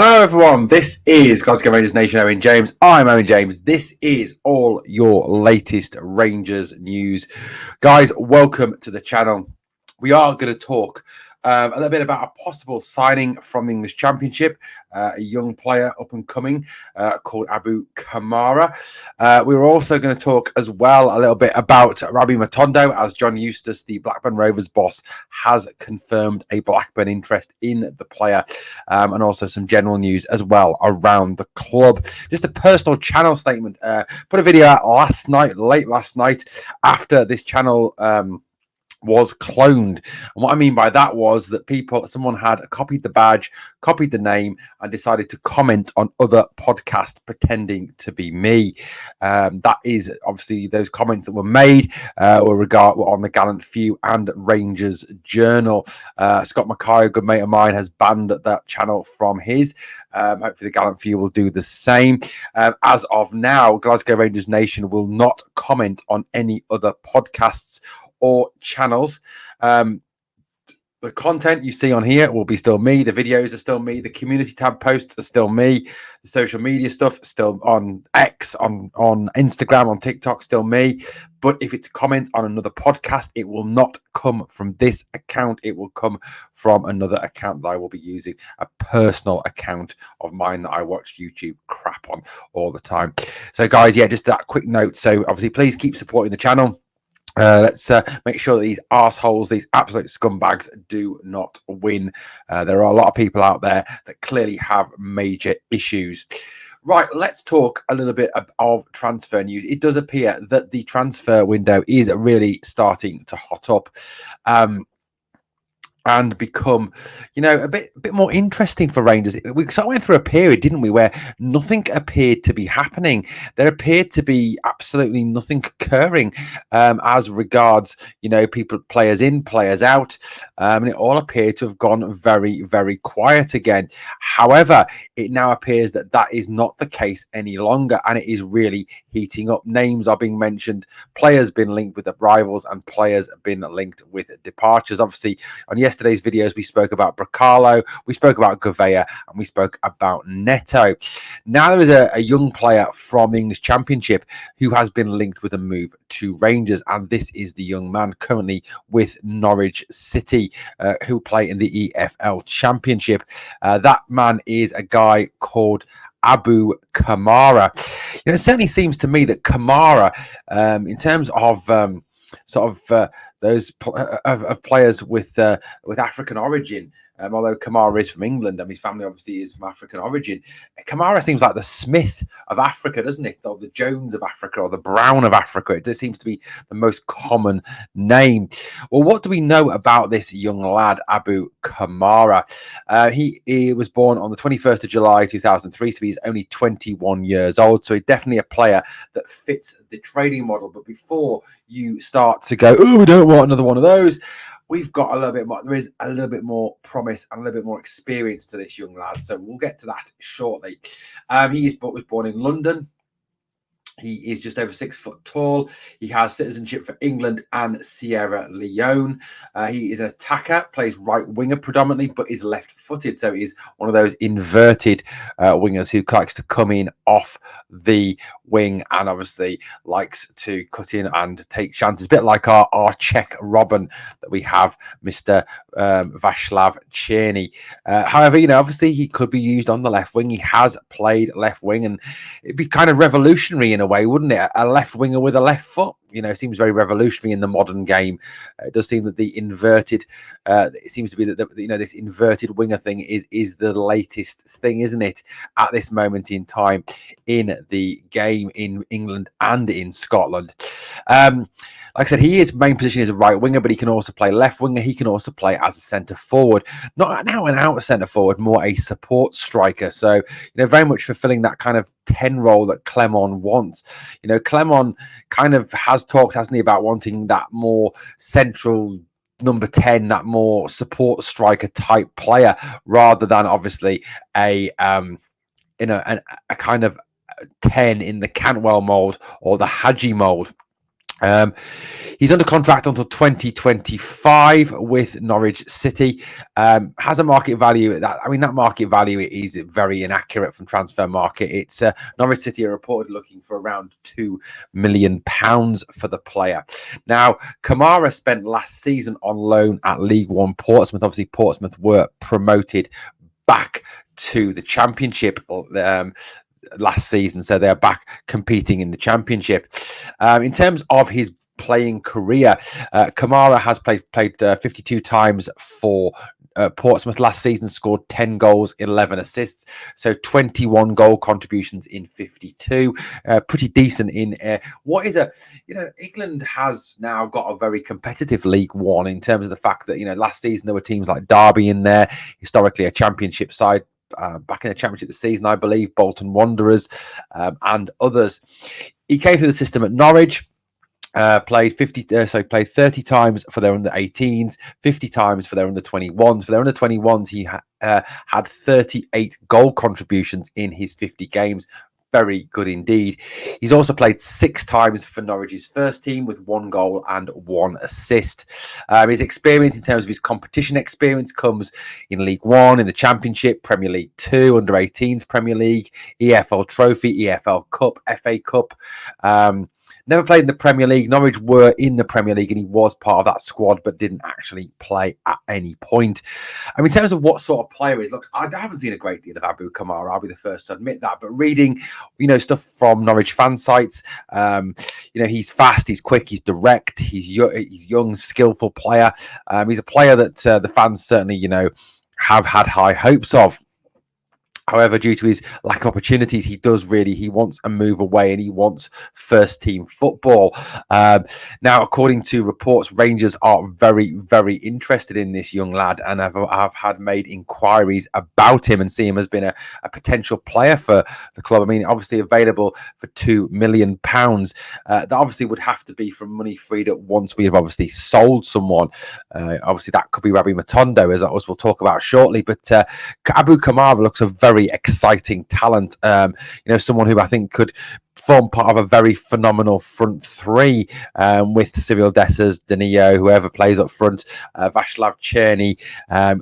Hello everyone, this is Glasgow Rangers Nation, Owen James. I'm Owen James. This is all your latest Rangers news. Guys, welcome to the channel. We are going to talk a little bit about a possible signing from the English Championship, a young player up and coming called Abu Kamara. We're also going to talk as well a little bit about Matondo, as John Eustace, the Blackburn Rovers boss, has confirmed a Blackburn interest in the player, and also some general news as well around the club. Just a personal channel statement. Put a video out late last night after this channel was cloned. And what I mean by that was that someone had copied the badge, copied the name, and decided to comment on other podcasts pretending to be me. That is obviously those comments that were made were on the Gallant Few and Rangers Journal. Scott Mackay, a good mate of mine, has banned that channel from his. Hopefully the Gallant Few will do the same. As of now, Glasgow Rangers Nation will not comment on any other podcasts or channels. The content you see on here will be still me. The videos are still me. The community tab posts are still me. The social media stuff still on X, on Instagram, on TikTok, still me. But if it's a comment on another podcast, it will not come from this account. It will come from another account that I will be using, a personal account of mine that I watch YouTube crap on all the time. So guys, yeah, just that quick note. So obviously, please keep supporting the channel. Let's make sure that these arseholes, these absolute scumbags, do not win. There are a lot of people out there that clearly have major issues. Right, let's talk a little bit of transfer news. It does appear that the transfer window is really starting to hot up. And become, a bit more interesting for Rangers. We sort of went through a period, didn't we, where nothing appeared to be happening. There appeared to be absolutely nothing occurring as regards, players in, players out, and it all appeared to have gone very, very quiet again. However, it now appears that that is not the case any longer, and it is really heating up. Names are being mentioned, players been linked with the rivals, and players have been linked with departures. Obviously, on yesterday's videos, we spoke about Bracalo, we spoke about Gouveia, and we spoke about Neto. Now there is a young player from the English Championship who has been linked with a move to Rangers, and this is the young man currently with Norwich City, who play in the EFL Championship. That man is a guy called Abu Kamara. It certainly seems to me that Kamara, in terms of those players with African origin, although Kamara is from England and his family obviously is from African origin, Kamara seems like the Smith of Africa, doesn't it? Or the Jones of Africa, or the Brown of Africa. It just seems to be the most common name. Well, what do we know about this young lad, Abu Kamara? He was born on the 21st of July 2003, so he's only 21 years old. So he's definitely a player that fits the trading model. But before you start to go, oh, we don't want another one of those, we've got a little bit more. There is a little bit more promise and a little bit more experience to this young lad. So we'll get to that shortly. He was born in London. He is just over 6 foot tall. He has citizenship for England and Sierra Leone. He is an attacker, plays right winger predominantly, but is left-footed. So he's one of those inverted wingers who likes to come in off the wing and obviously likes to cut in and take chances. A bit like our Czech Robin that we have, Mr. Václav Černý. However, obviously he could be used on the left wing. He has played left wing, and it'd be kind of revolutionary in a way, wouldn't it? A left winger with a left foot. Seems very revolutionary in the modern game. It does seem that the inverted, it seems to be that this inverted winger thing is the latest thing, isn't it? At this moment in time in the game in England and in Scotland. Like I said, his main position is a right winger, but he can also play left winger. He can also play as a centre forward, not an out centre forward, more a support striker. So, very much fulfilling that kind of 10 role that Clement wants. Clement kind of has talked, hasn't he, about wanting that more central number 10, that more support striker type player, rather than obviously a kind of 10 in the Cantwell mold or the Hadji mold. Um, he's under contract until 2025 with Norwich City. Has a market value that market value is very inaccurate from Transfer Market. It's Norwich City are reported looking for around £2 million for the player. Now, Kamara spent last season on loan at League One Portsmouth. Obviously, Portsmouth were promoted back to the Championship last season, so they're back competing in the Championship. In terms of his playing career, Kamara has played 52 times for Portsmouth last season, scored 10 goals, 11 assists, so 21 goal contributions in 52. Pretty decent in what is England has now got a very competitive League One in terms of the fact that, last season there were teams like Derby in there, historically a Championship side. Back in the Championship this season, I believe, Bolton Wanderers and others. He came through the system at Norwich. Played 30 times for their under 18s, 50 times for their under 21s. For their under 21s, he had 38 goal contributions in his 50 games. Very good indeed. He's also played 6 times for Norwich's first team with 1 goal and 1 assist. His experience in terms of his competition experience comes in League One, in the Championship, Premier League 2, Under 18s Premier League, EFL Trophy, EFL Cup, FA Cup. Never played in the Premier League. Norwich were in the Premier League and he was part of that squad, but didn't actually play at any point. I mean, in terms of what sort of player he is, look, I haven't seen a great deal of Abu Kamara. I'll be the first to admit that. But reading, stuff from Norwich fan sites, he's fast, he's quick, he's direct, he's young, skillful player. He's a player that the fans certainly, have had high hopes of. However, due to his lack of opportunities, he wants a move away and he wants first team football. Now, according to reports, Rangers are very, very interested in this young lad and have had made inquiries about him and see him as being a potential player for the club. I mean, obviously available for £2 million. That obviously would have to be from money freed up once we have obviously sold someone. Obviously, that could be Rabbi Matondo, as we'll talk about shortly. But Abu Kamara looks a very exciting talent, someone who I think could form part of a very phenomenal front three with Cyril Dessers, Danilo, whoever plays up front, Václav Černý,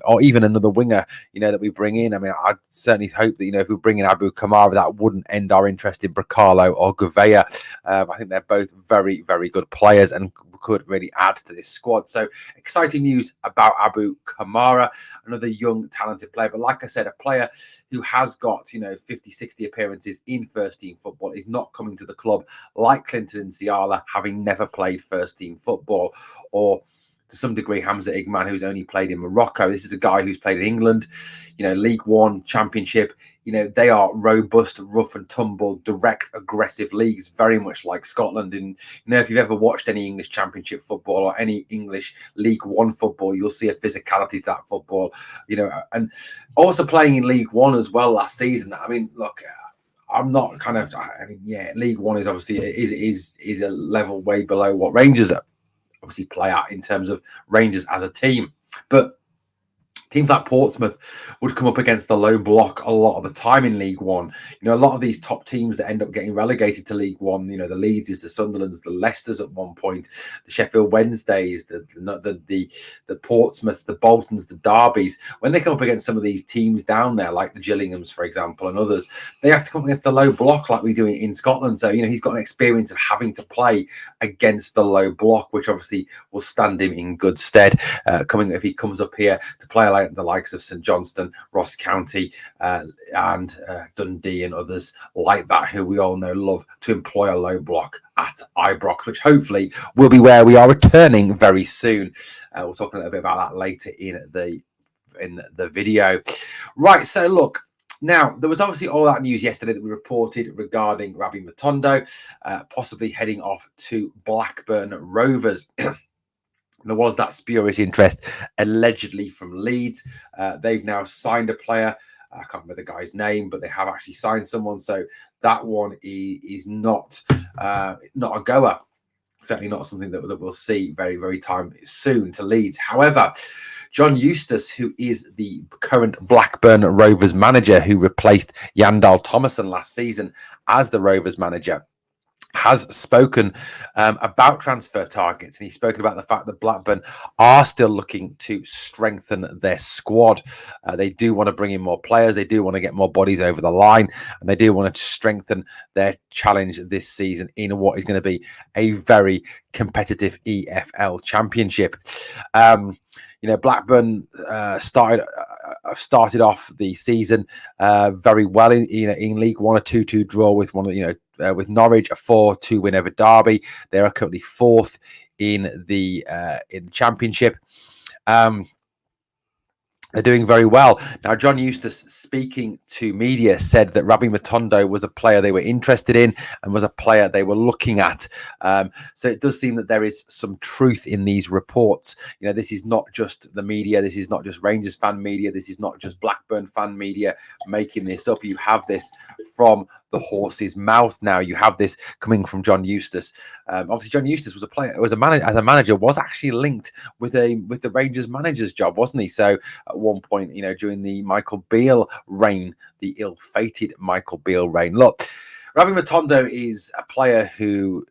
or even another winger, that we bring in. I mean, I certainly hope that, if we bring in Abu Kamara, that wouldn't end our interest in Bracalo or Gouveia. I think they're both very, very good players and could really add to this squad. So exciting news about Abu Kamara, another young, talented player. But like I said, a player who has got, 50, 60 appearances in first team football is not coming to the club like Clinton Nsiala, having never played first team football, or to some degree Hamza Igman, who's only played in Morocco. This is a guy who's played in England, League One, Championship. They are robust, rough and tumble, direct, aggressive leagues, very much like Scotland. And, if you've ever watched any English Championship football or any English League One football, you'll see a physicality to that football, and also playing in League One as well last season. I mean, look, I'm not League One is obviously is a level way below what Rangers obviously play at in terms of Rangers as a team. But teams like Portsmouth would come up against the low block a lot of the time in League One. A lot of these top teams that end up getting relegated to League One, the Leeds, the Sunderlands, the Leicesters at one point, the Sheffield Wednesdays, the Portsmouth, the Boltons, the Derbys. When they come up against some of these teams down there, like the Gillinghams, for example, and others, they have to come up against the low block like we do in Scotland. So, he's got an experience of having to play against the low block, which obviously will stand him in good stead if he comes up here to play like the likes of St Johnstone, Ross County, and Dundee and others like that, who we all know love to employ a low block at Ibrox, which hopefully will be where we are returning very soon. We'll talk a little bit about that later in the video. Right, so look. Now, there was obviously all that news yesterday that we reported regarding Rabbi Matondo possibly heading off to Blackburn Rovers. There was that spurious interest allegedly from Leeds. They've now signed a player. I can't remember the guy's name, but they have actually signed someone. So that one is not a goer. Certainly not something that we'll see very, very soon to Leeds. However, John Eustace, who is the current Blackburn Rovers manager, who replaced Yandal Thomason last season as the Rovers manager, has spoken about transfer targets, and he's spoken about the fact that Blackburn are still looking to strengthen their squad. They do want to bring in more players, they do want to get more bodies over the line, and they do want to strengthen their challenge this season in what is going to be a very competitive EFL Championship. Blackburn started off the season very well in League One, a 2-2 draw with with Norwich, a 4-2 win over Derby. They are currently fourth in the Championship. They're doing very well. Now, John Eustace, speaking to media, said that Rabbi Matondo was a player they were interested in and was a player they were looking at. So it does seem that there is some truth in these reports. This is not just the media. This is not just Rangers fan media. This is not just Blackburn fan media making this up. You have this from the horse's mouth now. You have this coming from John Eustace. Obviously, John Eustace was a player, as a manager, was actually linked with the Rangers manager's job, wasn't he? So at one point, during the Michael Beale reign, the ill-fated Michael Beale reign. Look, Rabbi Matondo is a player who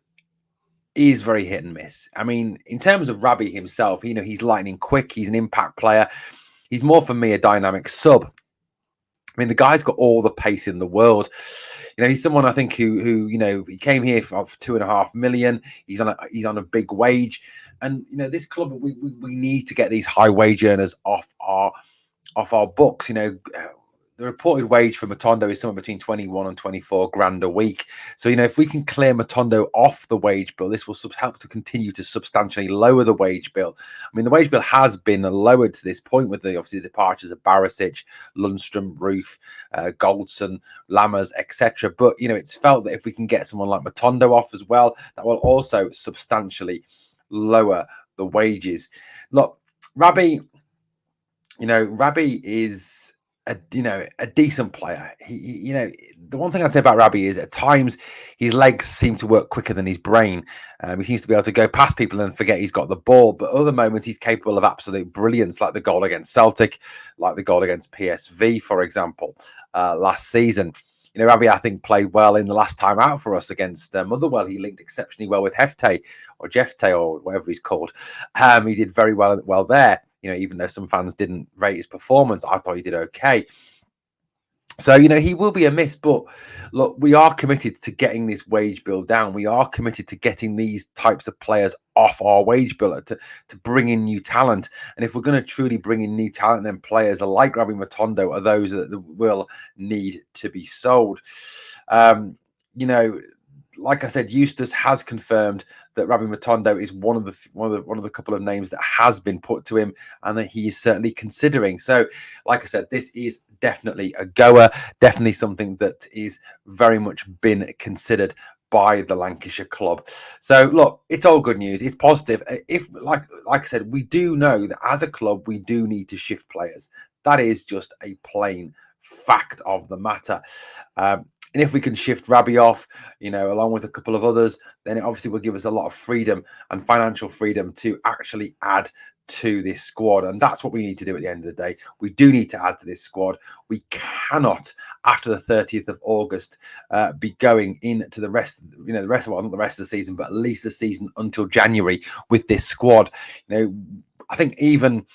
is very hit and miss. I mean, in terms of Rabbi himself, he's lightning quick. He's an impact player. He's more, for me, a dynamic sub. I mean, the guy's got all the pace in the world. He's someone I think who he came here for $2.5 million. He's on a big wage, and this club we need to get these high wage earners off our books. The reported wage for Matondo is somewhere between 21 and 24 grand a week. So, if we can clear Matondo off the wage bill, this will help to continue to substantially lower the wage bill. I mean, the wage bill has been lowered to this point with the departures of Barisic, Lundstrom, Roof, Goldson, Lammers, etc. But, it's felt that if we can get someone like Matondo off as well, that will also substantially lower the wages. Look, Rabbi is a decent player. The one thing I'd say about Rabbi is at times his legs seem to work quicker than his brain. He seems to be able to go past people and forget he's got the ball. But other moments he's capable of absolute brilliance, like the goal against Celtic, like the goal against PSV, for example, last season. Rabbi, I think, played well in the last time out for us against Motherwell. He linked exceptionally well with Jefte or whatever he's called. He did very well there. Even though some fans didn't rate his performance, I thought he did okay. So, he will be a miss, but look, we are committed to getting this wage bill down. We are committed to getting these types of players off our wage bill, to bring in new talent. And if we're going to truly bring in new talent, then players like Rabbi Matondo are those that will need to be sold. Like I said, Eustace has confirmed that Rabbi Matondo is one of the couple of names that has been put to him, and that he is certainly considering. So, like I said, this is definitely a goer, definitely something that is very much been considered by the Lancashire club. So, look, it's all good news. It's positive. If, like I said, we do know that as a club, we do need to shift players. That is just a plain fact of the matter. And if we can shift Rabbi off, along with a couple of others, then it obviously will give us a lot of freedom and financial freedom to actually add to this squad. And that's what we need to do at the end of the day. We do need to add to this squad. We cannot, after the 30th of August, be going into the rest, not the rest of the season, but at least the season until January with this squad. I think even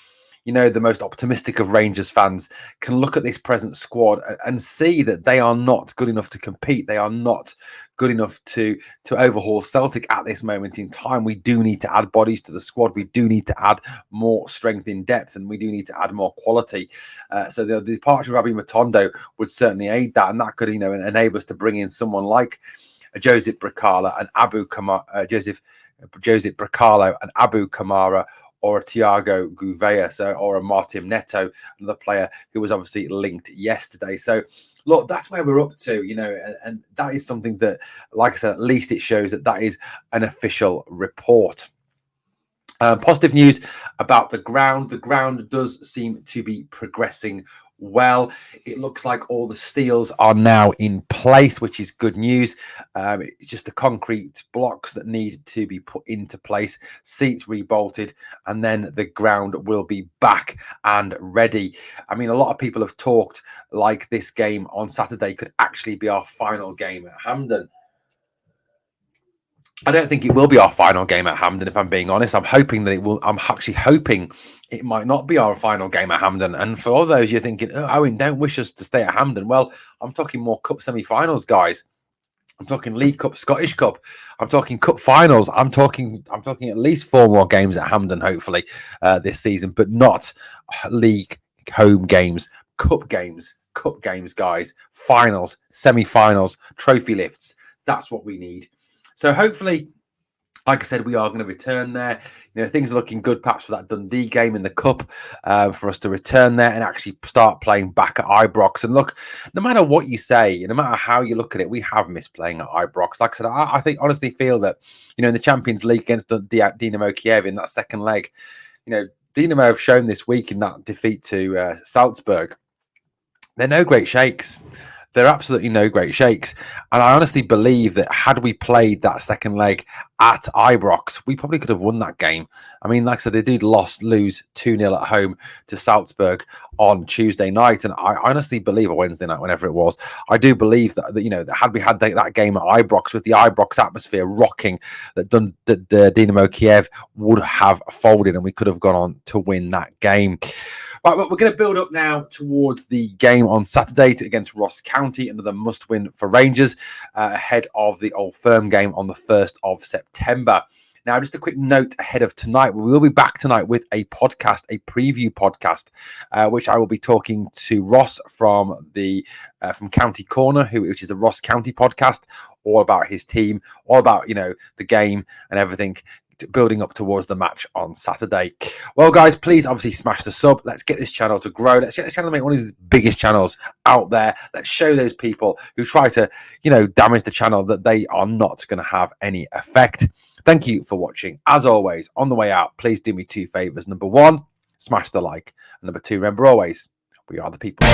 the most optimistic of Rangers fans can look at this present squad and see that they are not good enough to compete. They are not good enough to overhaul Celtic at this moment in time. We do need to add bodies to the squad. We do need to add more strength in depth, and we do need to add more quality. So the departure of Rabbi Matondo would certainly aid that, and that could enable us to bring in someone like Joseph Bracala and Abu Kamara, Joseph Bracalo and Abu Kamara, or a Thiago Gouveia, or a Martin Neto, another player who was obviously linked yesterday. So, look, that's where we're up to, and that is something that, like I said, at least it shows that is an official report. Positive news about the ground. The ground does seem to be progressing well. It looks like all the steels are now in place, which is good news. It's just the concrete blocks that need to be put into place, seats rebolted, and then the ground will be back and ready. I mean, a lot of people have talked like this game on Saturday could actually be our final game at Hampden. I don't think it will be our final game at Hampden, if I'm being honest. I'm hoping that it will. I'm actually hoping it might not be our final game at Hampden. And for all those you're thinking, oh, Owen, don't wish us to stay at Hampden. Well, I'm talking more cup semi-finals, guys. I'm talking League Cup, Scottish Cup. I'm talking Cup finals. I'm talking at least 4 more games at Hampden, hopefully, this season, but not league home games, cup games, guys. Finals, semi-finals, trophy lifts. That's what we need. So hopefully, like I said, we are going to return there. Things are looking good, perhaps for that Dundee game in the Cup, for us to return there and actually start playing back at Ibrox. And look, no matter what you say, no matter how you look at it, we have missed playing at Ibrox. Like I said, I think honestly feel that, in the Champions League against Dynamo Kiev in that second leg, Dynamo have shown this week in that defeat to Salzburg, they're no great shakes. They're absolutely no great shakes. And I honestly believe that had we played that second leg at Ibrox, we probably could have won that game. I mean, like I said, they did lose 2-0 at home to Salzburg on Tuesday night. And I honestly believe, or Wednesday night, whenever it was, I do believe that had we had that game at Ibrox with the Ibrox atmosphere rocking, that Dynamo Kiev would have folded and we could have gone on to win that game. Right, well, we're going to build up now towards the game on Saturday against Ross County, another must-win for Rangers, ahead of the Old Firm game on the 1st of September. Now, just a quick note ahead of tonight. We will be back tonight with a podcast, a preview podcast, which I will be talking to Ross from County Corner, which is a Ross County podcast, all about his team, all about, the game and everything, building up towards the match on Saturday. Well, guys, please obviously smash the sub. Let's get this channel to grow. Let's get this channel to make one of these biggest channels out there. Let's show those people who try to, damage the channel that they are not going to have any effect. Thank you for watching. As always, on the way out, please do me 2 favors. Number 1, smash the like. And number 2, remember always, we are the people.